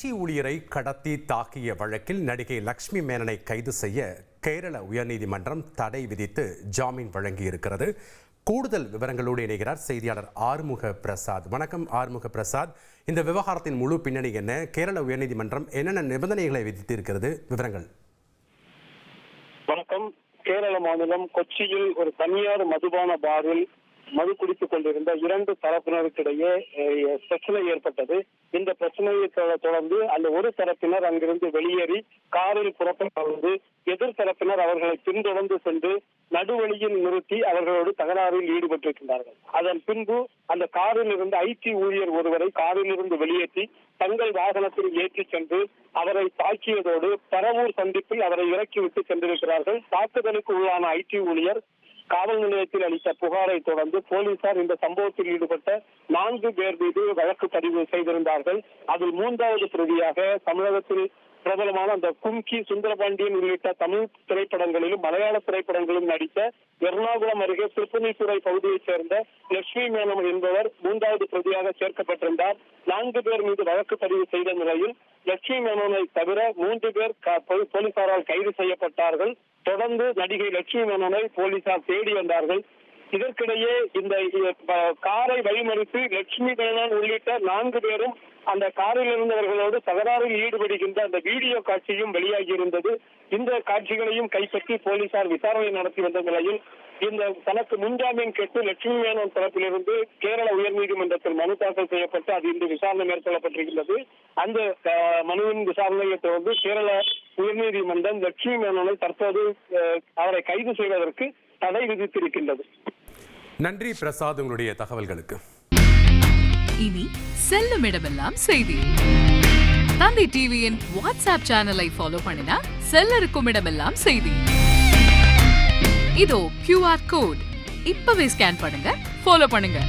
ID ஊழியரை கடத்தி தாக்கிய வழக்கில் நடிகை லக்ஷ்மி மேனனை கைது செய்ய கேரள உயர்நீதிமன்றம் தடை விதித்து ஜாமீன் வழங்கியிருக்கிறது. கூடுதல் விவரங்களோடு இணைகிறார் செய்தியாளர் ஆறுமுக பிரசாத். வணக்கம் ஆறுமுக பிரசாத். இந்த விவகாரத்தின் முழு பின்னணி என்ன? கேரள உயர்நீதிமன்றம் என்னென்ன நிபந்தனைகளை விதித்திருக்கிறது? விவரங்கள். வணக்கம். கேரள மாநிலம் கொச்சியில் ஒரு தனியார் மதுபான பாரில் மது குடித்துக் கொண்டிருந்த இரண்டு தரப்பினருக்கிடையே பிரச்சனை ஏற்பட்டது. இந்த பிரச்சனையை தொடர்ந்து அந்த ஒரு தரப்பினர் அங்கிருந்து வெளியேறி காரில் புறப்பட்டு எதிர் தரப்பினர் அவர்களை பின்தொடர்ந்து சென்று நடுவழியில் நிறுத்தி அவர்களோடு தகராறில் ஈடுபட்டிருக்கின்றார்கள். அதன் பின்பு அந்த காரில் இருந்து ஐடி ஊழியர் ஒருவரை காரில் இருந்து வெளியேற்றி தங்கள் வாகனத்தில் ஏற்றி சென்று அவரை தாக்கியதோடு பரவூர் சந்திப்பில் அவரை இறக்கிவிட்டு சென்றிருக்கிறார்கள். தாக்குதலுக்கு உள்ளான ஐடி ஊழியர் காவல் நிலையத்தில் அளித்த புகாரை தொடர்ந்து போலீசார் இந்த சம்பவத்தில் ஈடுபட்ட 4 பேர் மீது வழக்கு பதிவு செய்திருந்தார்கள். அதில் 3வது பிரதியாக தமிழகத்தில் பிரபலமான அந்த கும்கி, சுந்தரபாண்டியன் உள்ளிட்ட தமிழ் திரைப்படங்களிலும் மலையாள திரைப்படங்களிலும் நடித்த எர்ணாகுளம் அருகே திருப்பணித்துறை பகுதியைச் சேர்ந்த லட்சுமி மேனன் என்பவர் 3வது பிரதியாக சேர்க்கப்பட்டிருந்தார். 4 பேர் மீது வழக்கு பதிவு செய்த நிலையில் லட்சுமி மேனனை தவிர 3 பேர் போலீசாரால் கைது செய்யப்பட்டார்கள். தொடர்ந்து நடிகை லட்சுமி மேனனை போலீசார் தேடி வந்தார்கள். இதற்கிடையே இந்த காரை வழிமறித்து லட்சுமி மேனன் உள்ளிட்ட 4 பேரும் அந்த காரில் இருந்தவர்களோடு தகராறில் ஈடுபடுகின்ற அந்த வீடியோ காட்சியும் வெளியாகி இருந்தது. இந்த காட்சிகளையும் கைப்பற்றி போலீசார் விசாரணை நடத்தி வந்த நிலையில் இந்த தனக்கு முன்ஜாமீன் கேட்டு லட்சுமி மேனன் தரப்பிலிருந்து கேரள உயர்நீதிமன்றத்தில் மனு தாக்கல் செய்யப்பட்டு அது இன்று விசாரணை மேற்கொள்ளப்பட்டிருக்கிறது. அந்த மனுவின் விசாரணையை தொடர்ந்து கேரள உயர்நீதிமன்றம் லட்சுமி மேனனை தற்போது அவரை கைது செய்வதற்கு தடை விதித்திருக்கின்றது. நன்றி பிரசாத், உங்களுடைய தகவல்களுக்கு. இனி செல்லும் இடமெல்லாம் செய்தி. தந்தை டிவியின் வாட்ஸ்அப் சேனலை ஃபாலோ பண்ணினா செல்ல இருக்கும் இடமெல்லாம் செய்தி. இதோ QR கோட் இப்பவே ஸ்கேன் பண்ணுங்க, ஃபாலோ பண்ணுங்க.